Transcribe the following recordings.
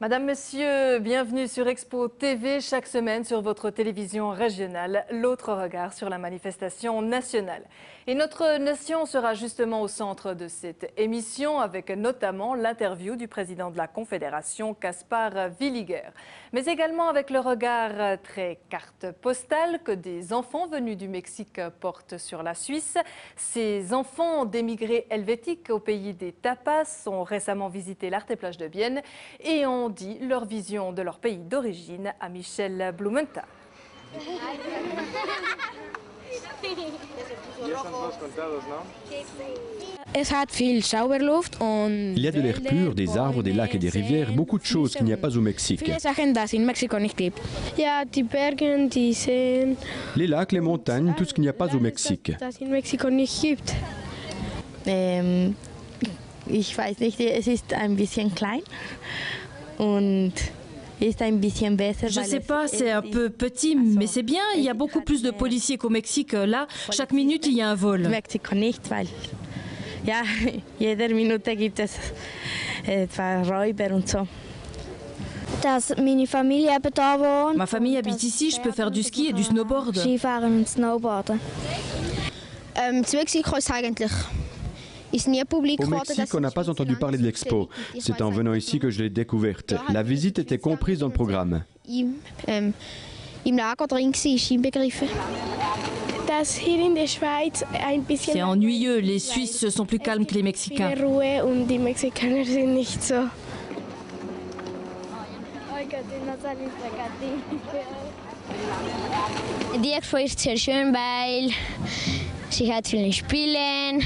Madame, Monsieur, bienvenue sur Expo TV. Chaque semaine sur votre télévision régionale, l'autre regard sur la manifestation nationale. Et notre nation sera justement au centre de cette émission avec notamment l'interview du président de la Confédération, Caspar Villiger. Mais également avec le regard très carte postale que des enfants venus du Mexique portent sur la Suisse. Ces enfants d'émigrés helvétiques au pays des tapas ont récemment visité l'Arte-Plage de Bienne et ont dit leur vision de leur pays d'origine à Michel Blumenthal. Il y a de l'air pur, des arbres, des lacs et des rivières, beaucoup de choses qu'il n'y a pas au Mexique. Les lacs, les montagnes, tout ce qu'il n'y a pas au Mexique. Ich weiß nicht, es ist ein bisschen klein und ist ein bisschen besser. Je sais pas, c'est un peu petit, mais c'est bien. Il y a beaucoup plus de policiers qu'au Mexique. Là, chaque minute, il y a un vol. Mexiko nicht, weil ja, jede Minute gibt es etwa Räuber und so. Ma famille habite ici, je peux faire du ski et du snowboard. Skifahren und Snowboarden. Mexico ist eigentlich. Au Mexique, on n'a pas entendu parler de l'expo. C'est en venant ici que je l'ai découverte. La visite était comprise dans le programme. C'est ennuyeux, les Suisses sont plus calmes que les Mexicains. Die Expo ist sehr schön, weil sie hat viele Spiele.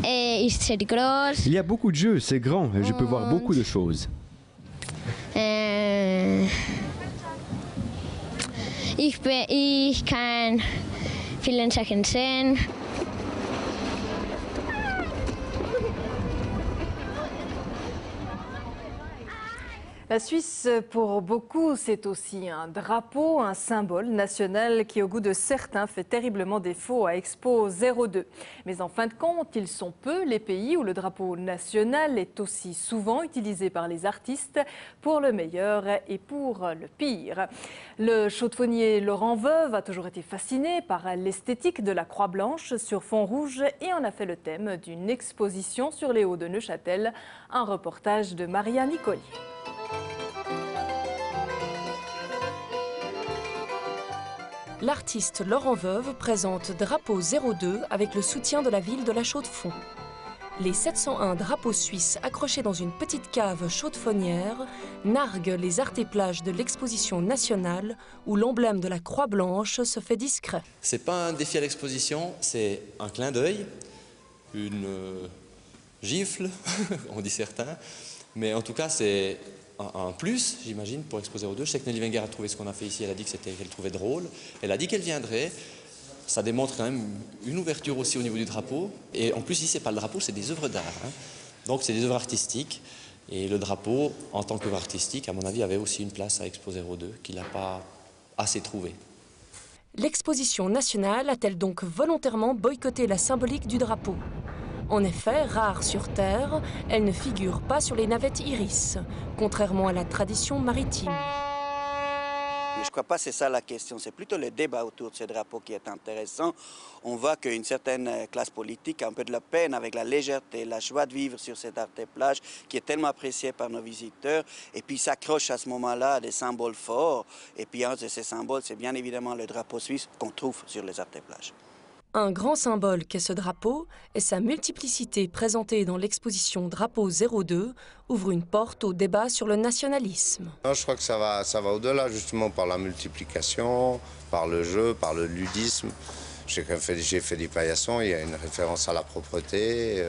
Il y a beaucoup de jeux, c'est grand, et je peux voir beaucoup de choses. Ich kann viele Sachen sehen. La Suisse, pour beaucoup, c'est aussi un drapeau, un symbole national qui, au goût de certains, fait terriblement défaut à Expo 02. Mais en fin de compte, ils sont peu les pays où le drapeau national est aussi souvent utilisé par les artistes pour le meilleur et pour le pire. Le chaudefonnier Laurent Veuve a toujours été fasciné par l'esthétique de la croix blanche sur fond rouge et en a fait le thème d'une exposition sur les Hauts de Neuchâtel, un reportage de Maria Nicolier. L'artiste Laurent Veuve présente Drapeau 02 avec le soutien de la ville de la Chaux-de-Fonds. Les 701 drapeaux suisses accrochés dans une petite cave chaudefonnière narguent les Arte-Plages de l'exposition nationale où l'emblème de la Croix Blanche se fait discret. C'est pas un défi à l'exposition, c'est un clin d'œil, une gifle, on dit certains, mais en tout cas c'est un plus, j'imagine, pour Expo 02. Je sais que Nelly Wenger a trouvé ce qu'on a fait ici, elle a dit qu'elle trouvait drôle, elle a dit qu'elle viendrait. Ça démontre quand même une ouverture aussi au niveau du drapeau. Et en plus, ici, ce n'est pas le drapeau, c'est des œuvres d'art. Hein. Donc, c'est des œuvres artistiques. Et le drapeau, en tant qu'œuvre artistique, à mon avis, avait aussi une place à Expo 02 qu'il n'a pas assez trouvée. L'exposition nationale a-t-elle donc volontairement boycotté la symbolique du drapeau ? En effet, rare sur Terre, elle ne figure pas sur les navettes iris, contrairement à la tradition maritime. Je ne crois pas que c'est ça la question, c'est plutôt le débat autour de ce drapeau qui est intéressant. On voit qu'une certaine classe politique a un peu de la peine avec la légèreté, la joie de vivre sur cette Arte-Plage qui est tellement appréciée par nos visiteurs et puis s'accroche à ce moment-là à des symboles forts. Et puis un de ces symboles, c'est bien évidemment le drapeau suisse qu'on trouve sur les Arte-Plages. Un grand symbole qu'est ce drapeau et sa multiplicité présentée dans l'exposition Drapeau 02 ouvre une porte au débat sur le nationalisme. Je crois que ça va au-delà justement par la multiplication, par le jeu, par le ludisme. J'ai fait des paillassons, il y a une référence à la propreté.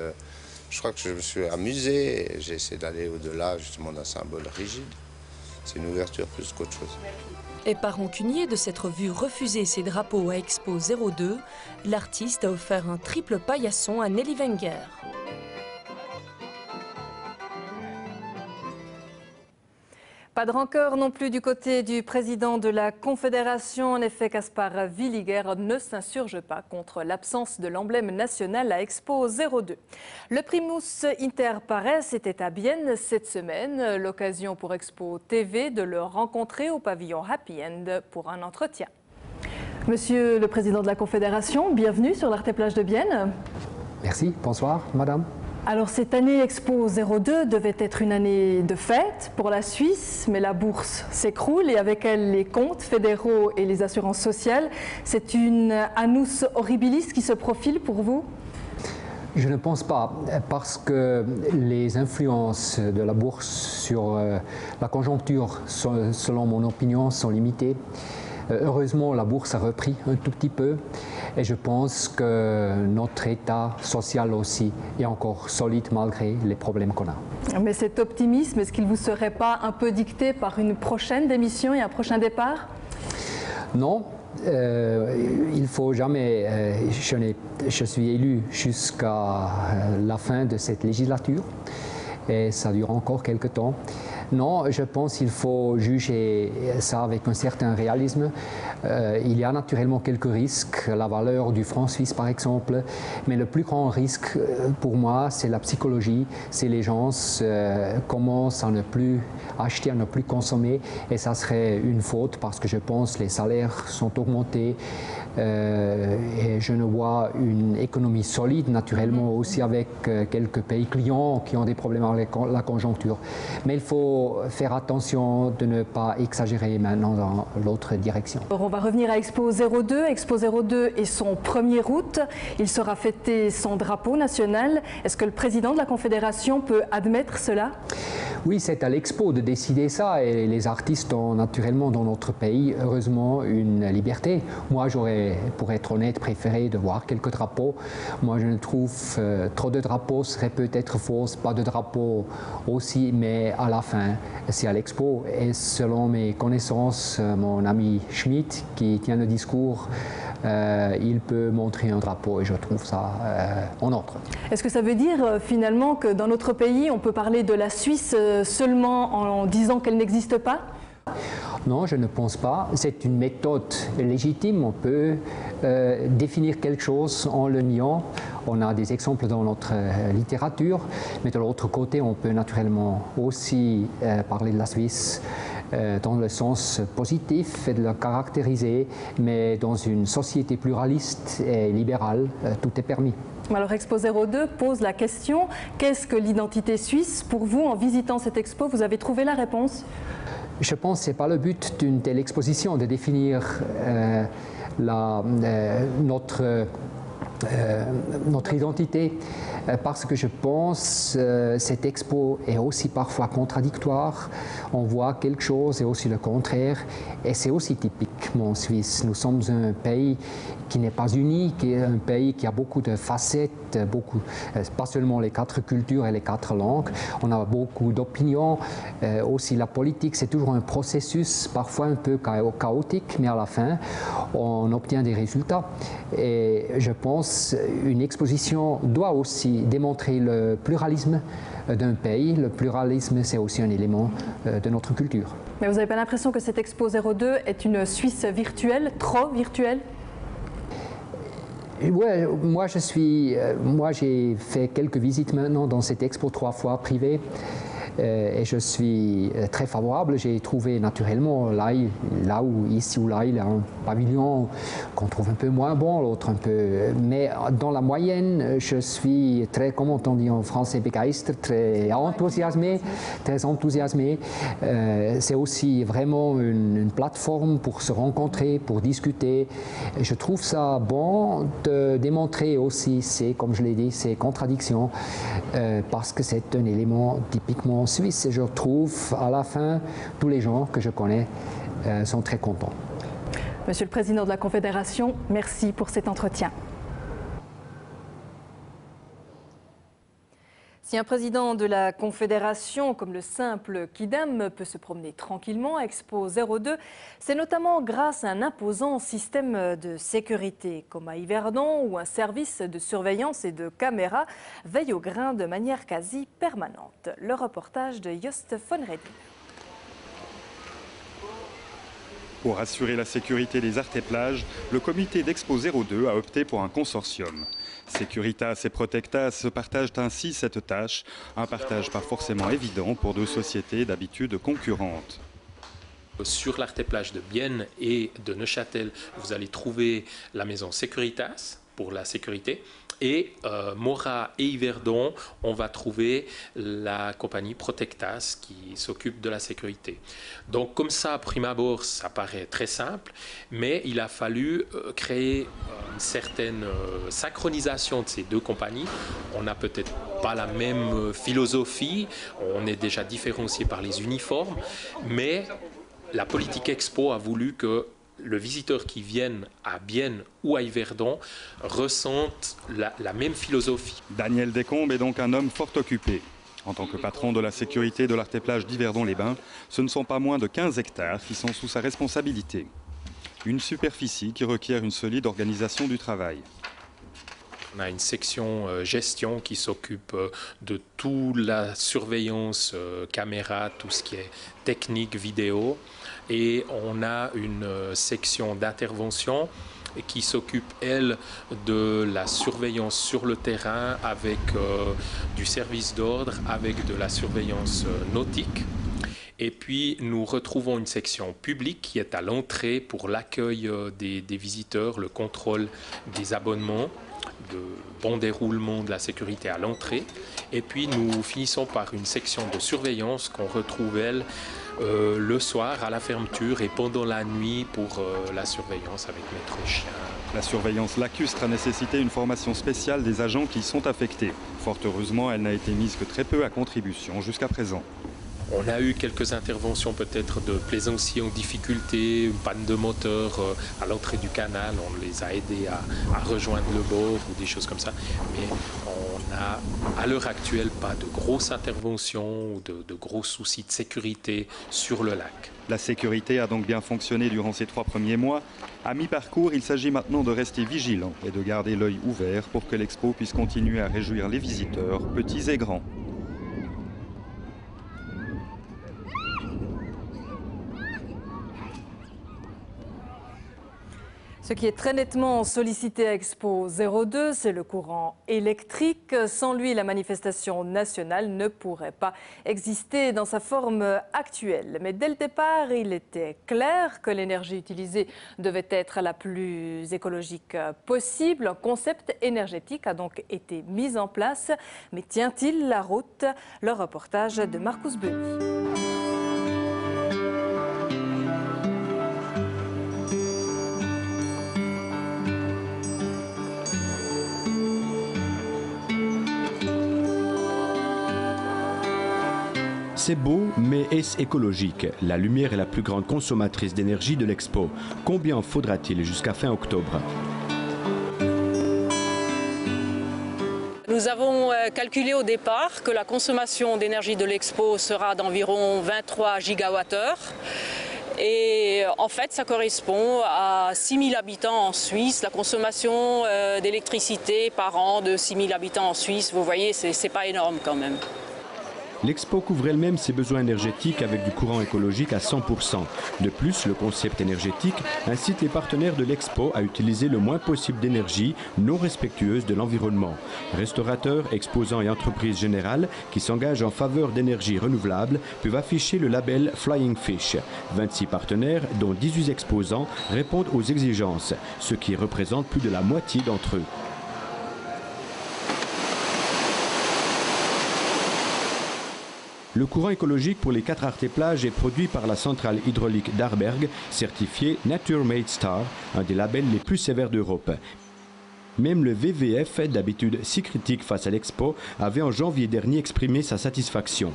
Je crois que je me suis amusé et j'ai essayé d'aller au-delà justement d'un symbole rigide. C'est une ouverture plus qu'autre chose. Et par rancunier de s'être vu refuser ses drapeaux à Expo 02, l'artiste a offert un triple paillasson à Nelly Wenger. Pas de rancœur non plus du côté du président de la Confédération. En effet, Caspar Villiger ne s'insurge pas contre l'absence de l'emblème national à Expo 02. Le Primus Inter Pares était à Bienne cette semaine. L'occasion pour Expo TV de le rencontrer au pavillon Happy End pour un entretien. Monsieur le président de la Confédération, bienvenue sur l'Arte-Plage de Bienne. Merci, bonsoir madame. Alors cette année Expo 02 devait être une année de fête pour la Suisse, mais la bourse s'écroule et avec elle les comptes fédéraux et les assurances sociales. C'est une annus horribilis qui se profile pour vous? Je ne pense pas, parce que les influences de la bourse sur la conjoncture, selon mon opinion, sont limitées. Heureusement, la bourse a repris un tout petit peu et je pense que notre état social aussi est encore solide malgré les problèmes qu'on a. Mais cet optimisme, est-ce qu'il ne vous serait pas un peu dicté par une prochaine démission et un prochain départ? Non. Il faut jamais, je suis élu jusqu'à la fin de cette législature et ça dure encore quelques temps. Non, je pense qu'il faut juger ça avec un certain réalisme. Il y a naturellement quelques risques, la valeur du franc suisse par exemple, mais le plus grand risque pour moi, c'est la psychologie, c'est les gens commencent à ne plus acheter, à ne plus consommer, et ça serait une faute parce que je pense que les salaires sont augmentés et je ne vois une économie solide naturellement aussi avec quelques pays clients qui ont des problèmes avec la conjoncture. Mais il faut faire attention de ne pas exagérer maintenant dans l'autre direction. Alors on va revenir à Expo 02. Expo 02 est son 1er août. Il sera fêté sans drapeau national. Est-ce que le président de la Confédération peut admettre cela? Oui, c'est à l'Expo de décider ça et les artistes ont naturellement dans notre pays, heureusement, une liberté. Moi, j'aurais, pour être honnête, préféré de voir quelques drapeaux. Moi, je ne trouve trop de drapeaux serait peut-être fausse, pas de drapeaux aussi, mais à la fin, c'est à l'Expo. Et selon mes connaissances, mon ami Schmidt, qui tient le discours, il peut montrer un drapeau et je trouve ça en ordre. Est-ce que ça veut dire finalement que dans notre pays, on peut parler de la Suisse seulement en disant qu'elle n'existe pas? Non, je ne pense pas. C'est une méthode légitime. On peut définir quelque chose en le niant. On a des exemples dans notre littérature, mais de l'autre côté, on peut naturellement aussi parler de la Suisse dans le sens positif et de la caractériser, mais dans une société pluraliste et libérale, tout est permis. Alors Expo 02 pose la question, qu'est-ce que l'identité suisse? Pour vous, en visitant cette expo, vous avez trouvé la réponse? Je pense que ce n'est pas le but d'une telle exposition de définir notre identité, parce que je pense que cette expo est aussi parfois contradictoire. On voit quelque chose et aussi le contraire, et c'est aussi typiquement suisse. Nous sommes un pays qui n'est pas unique, qui est un pays qui a beaucoup de facettes, pas seulement les 4 cultures et les 4 langues, on a beaucoup d'opinions, aussi la politique, c'est toujours un processus parfois un peu chaotique, mais à la fin, on obtient des résultats. Et je pense qu'une exposition doit aussi démontrer le pluralisme d'un pays. Le pluralisme, c'est aussi un élément de notre culture. Mais vous n'avez pas l'impression que cette Expo 02 est une Suisse virtuelle, trop virtuelle? Ouais, moi j'ai fait quelques visites maintenant dans cette expo 3 fois privée et je suis très favorable. J'ai trouvé naturellement là où ici ou là il y a un pavillon qu'on trouve un peu moins bon, l'autre un peu, mais dans la moyenne je suis très, comment on dit en français, begeistert, très enthousiasmé, c'est aussi vraiment une plateforme pour se rencontrer, pour discuter. Et je trouve ça bon de démontrer aussi comme je l'ai dit, ces contradictions parce que c'est un élément typiquement suisse et je trouve à la fin tous les gens que je connais sont très contents. Monsieur le Président de la Confédération, merci pour cet entretien. Si un président de la Confédération, comme le simple Kidam, peut se promener tranquillement à Expo 02, c'est notamment grâce à un imposant système de sécurité, comme à Yverdon, où un service de surveillance et de caméras veille au grain de manière quasi permanente. Le reportage de Jost von Reding. Pour assurer la sécurité des artéplages, le comité d'Expo 02 a opté pour un consortium. Securitas et Protectas se partagent ainsi cette tâche, un partage pas forcément évident pour deux sociétés d'habitude concurrentes. Sur l'artéplage de Bienne et de Neuchâtel, vous allez trouver la maison Securitas pour la sécurité. Et Morat et Yverdon, on va trouver la compagnie Protectas qui s'occupe de la sécurité. Donc comme ça, à prime abord, ça paraît très simple, mais il a fallu créer une certaine synchronisation de ces deux compagnies. On n'a peut-être pas la même philosophie, on est déjà différencié par les uniformes, mais la politique Expo a voulu que le visiteur qui vienne à Bienne ou à Yverdon ressente la même philosophie. Daniel Descombes est donc un homme fort occupé. En tant que patron de la sécurité de l'artéplage d'Yverdon-les-Bains, ce ne sont pas moins de 15 hectares qui sont sous sa responsabilité. Une superficie qui requiert une solide organisation du travail. On a une section gestion qui s'occupe de toute la surveillance caméra, tout ce qui est technique, vidéo. Et on a une section d'intervention qui s'occupe, elle, de la surveillance sur le terrain avec du service d'ordre, avec de la surveillance nautique. Et puis, nous retrouvons une section publique qui est à l'entrée pour l'accueil des visiteurs, le contrôle des abonnements, de bon déroulement de la sécurité à l'entrée. Et puis, nous finissons par une section de surveillance qu'on retrouve, elle, le soir à la fermeture et pendant la nuit pour la surveillance avec maître chien. La surveillance lacustre a nécessité une formation spéciale des agents qui y sont affectés. Fort heureusement, elle n'a été mise que très peu à contribution jusqu'à présent. On a eu quelques interventions peut-être de plaisanciers en difficulté, une panne de moteur à l'entrée du canal. On les a aidés à rejoindre le bord ou des choses comme ça. Mais on n'a à l'heure actuelle pas de grosses interventions ou de gros soucis de sécurité sur le lac. La sécurité a donc bien fonctionné durant ces 3 premiers mois. À mi-parcours, il s'agit maintenant de rester vigilant et de garder l'œil ouvert pour que l'Expo puisse continuer à réjouir les visiteurs, petits et grands. Ce qui est très nettement sollicité à Expo 02, c'est le courant électrique. Sans lui, la manifestation nationale ne pourrait pas exister dans sa forme actuelle. Mais dès le départ, il était clair que l'énergie utilisée devait être la plus écologique possible. Un concept énergétique a donc été mis en place. Mais tient-il la route? Le reportage de Marcus Beuny. C'est beau, mais est-ce écologique? La lumière est la plus grande consommatrice d'énergie de l'Expo. Combien faudra-t-il jusqu'à fin octobre? Nous avons calculé au départ que la consommation d'énergie de l'Expo sera d'environ 23 gigawattheures. Et en fait, ça correspond à 6 000 habitants en Suisse. La consommation d'électricité par an de 6 000 habitants en Suisse, vous voyez, c'est pas énorme quand même. L'Expo couvre elle-même ses besoins énergétiques avec du courant écologique à 100%. De plus, le concept énergétique incite les partenaires de l'Expo à utiliser le moins possible d'énergie non respectueuse de l'environnement. Restaurateurs, exposants et entreprises générales qui s'engagent en faveur d'énergie renouvelable peuvent afficher le label Flying Fish. 26 partenaires, dont 18 exposants, répondent aux exigences, ce qui représente plus de la moitié d'entre eux. Le courant écologique pour les 4 artéplages est produit par la centrale hydraulique d'Arberg, certifiée Nature Made Star, un des labels les plus sévères d'Europe. Même le WWF, d'habitude si critique face à l'Expo, avait en janvier dernier exprimé sa satisfaction.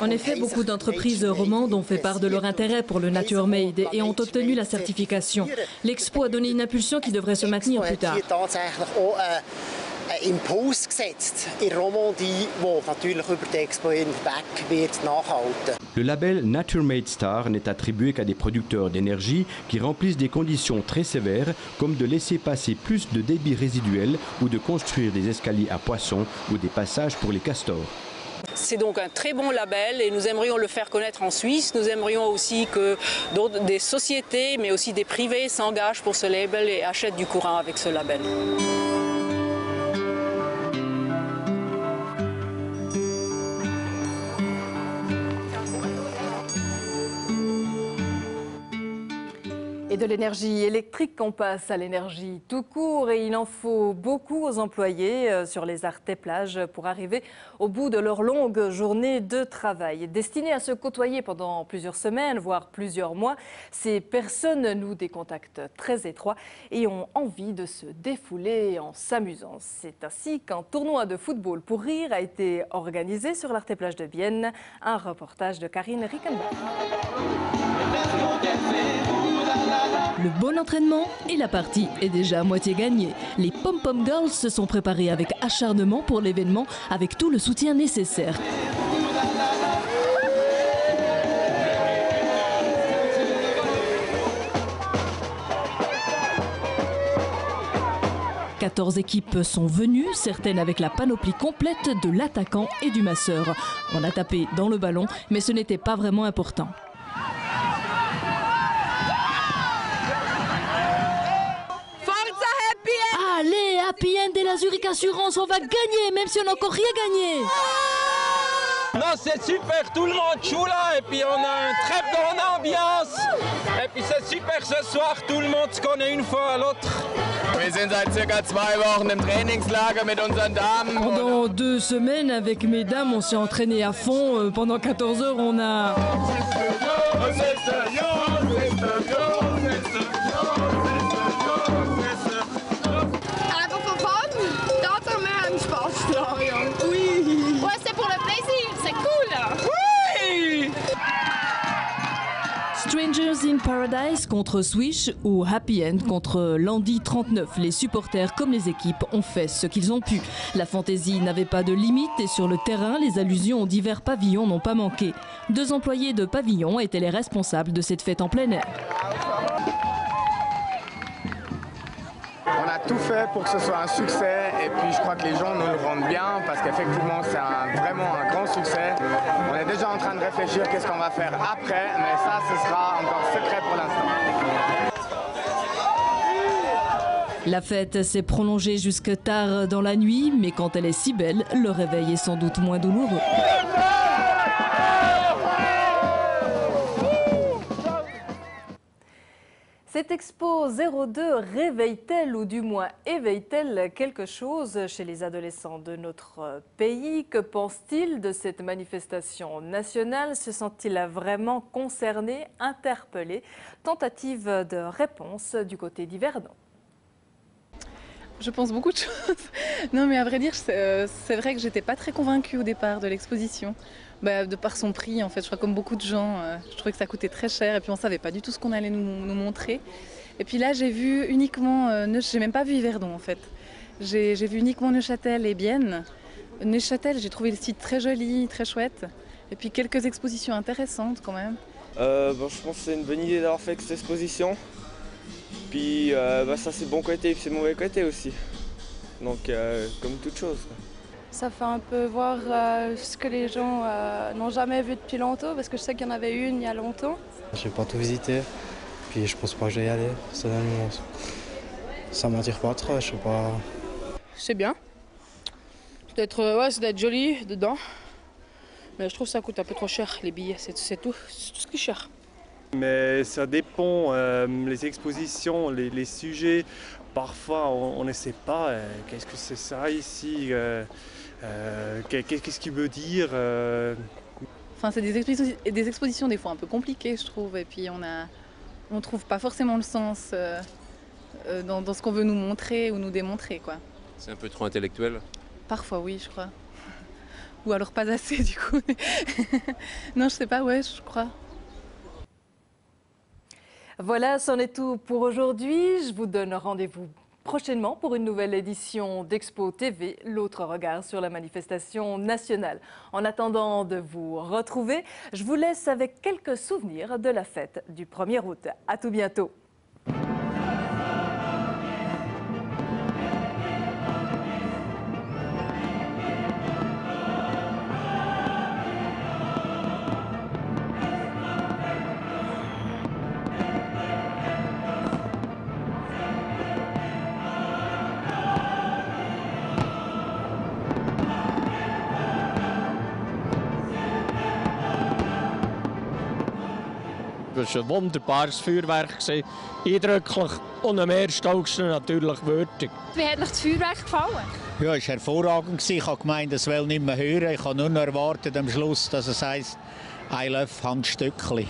En effet, beaucoup d'entreprises romandes ont fait part de leur intérêt pour le Nature Made et ont obtenu la certification. L'Expo a donné une impulsion qui devrait se maintenir plus tard. Le label Nature Made Star n'est attribué qu'à des producteurs d'énergie qui remplissent des conditions très sévères, comme de laisser passer plus de débit résiduel ou de construire des escaliers à poissons ou des passages pour les castors. C'est donc un très bon label et nous aimerions le faire connaître en Suisse. Nous aimerions aussi que des sociétés, mais aussi des privés s'engagent pour ce label et achètent du courant avec ce label. Et de l'énergie électrique, on passe à l'énergie tout court et il en faut beaucoup aux employés sur les Artais-Plages pour arriver au bout de leur longue journée de travail. Destinées à se côtoyer pendant plusieurs semaines, voire plusieurs mois, ces personnes nouent des contacts très étroits et ont envie de se défouler en s'amusant. C'est ainsi qu'un tournoi de football pour rire a été organisé sur l'Artais-Plage de Bienne. Un reportage de Karine Rickenbach. Le bon entraînement et la partie est déjà à moitié gagnée. Les Pom Pom Girls se sont préparées avec acharnement pour l'événement, avec tout le soutien nécessaire. « 14 équipes sont venues, certaines avec la panoplie complète de l'attaquant et du masseur. On a tapé dans le ballon, mais ce n'était pas vraiment important. Allez, Happy End et la Zurich Assurance, on va gagner, même si on n'a encore rien gagné. Non, c'est super, tout le monde joue là, et puis on a une très bonne ambiance. Et puis c'est super ce soir, tout le monde se connaît une fois à l'autre. Wir sind seit circa 2 Wochen im Trainingslager mit unseren Damen. Pendant 2 semaines, avec mes dames, on s'est entraîné à fond. Pendant 14 heures, on a... Ouais, c'est pour le plaisir, c'est cool. Oui! Strangers in Paradise contre Swish ou Happy End contre Landy 39. Les supporters comme les équipes ont fait ce qu'ils ont pu. La fantaisie n'avait pas de limite et sur le terrain, les allusions aux divers pavillons n'ont pas manqué. 2 employés de pavillon étaient les responsables de cette fête en plein air. On a tout fait pour que ce soit un succès et puis je crois que les gens nous le rendent bien parce qu'effectivement c'est vraiment un grand succès. On est déjà en train de réfléchir qu'est-ce qu'on va faire après, mais ça ce sera encore secret pour l'instant. La fête s'est prolongée jusque tard dans la nuit, mais quand elle est si belle, le réveil est sans doute moins douloureux. Cette Expo 02 réveille-t-elle ou du moins éveille-t-elle quelque chose chez les adolescents de notre pays? Que pensent-ils de cette manifestation nationale? Se sentent-ils vraiment concernés, interpellés? Tentative de réponse du côté d'Yverdon. Je pense beaucoup de choses. Non mais à vrai dire, c'est vrai que j'étais pas très convaincue au départ de l'exposition. De par son prix, en fait, je crois comme beaucoup de gens, je trouvais que ça coûtait très cher et puis on savait pas du tout ce qu'on allait nous montrer. Et puis là, j'ai vu uniquement, j'ai même pas vu Yverdon en fait. J'ai vu uniquement Neuchâtel et Bienne. Neuchâtel, j'ai trouvé le site très joli, très chouette. Et puis quelques expositions intéressantes quand même. Je pense que c'est une bonne idée d'avoir fait cette exposition. Puis ça c'est le bon côté et puis c'est le mauvais côté aussi. Donc comme toute chose. Ça fait un peu voir ce que les gens n'ont jamais vu depuis longtemps, parce que je sais qu'il y en avait une il y a longtemps. Je n'ai pas tout visité, puis je pense pas que je vais y aller, personnellement. Ça m'attire pas trop, je sais pas. C'est bien. Ça doit être joli dedans. Mais je trouve que ça coûte un peu trop cher, les billets, c'est tout ce qui est cher. Mais ça dépend, les expositions, les sujets, parfois on ne sait pas qu'est-ce que c'est ça ici, qu'est-ce qu'il veut dire. Enfin, c'est des expositions des fois un peu compliquées, je trouve, et puis on trouve pas forcément le sens dans ce qu'on veut nous montrer ou nous démontrer, quoi. C'est un peu trop intellectuel? Parfois oui, je crois. Ou alors pas assez du coup. Non, je sais pas, ouais, je crois. Voilà, c'en est tout pour aujourd'hui. Je vous donne rendez-vous prochainement pour une nouvelle édition d'Expo TV, l'autre regard sur la manifestation nationale. En attendant de vous retrouver, je vous laisse avec quelques souvenirs de la fête du 1er août. À tout bientôt. Es war ein wunderbares Feuerwerk, eindrücklich und am 1. August natürlich würdig. Wie hat euch das Feuerwerk gefallen? Ja, es war hervorragend. Ich habe gemeint, es will nicht mehr hören. Ich habe nur noch erwartet am Schluss, dass es heisst, I love Hans Stöckli.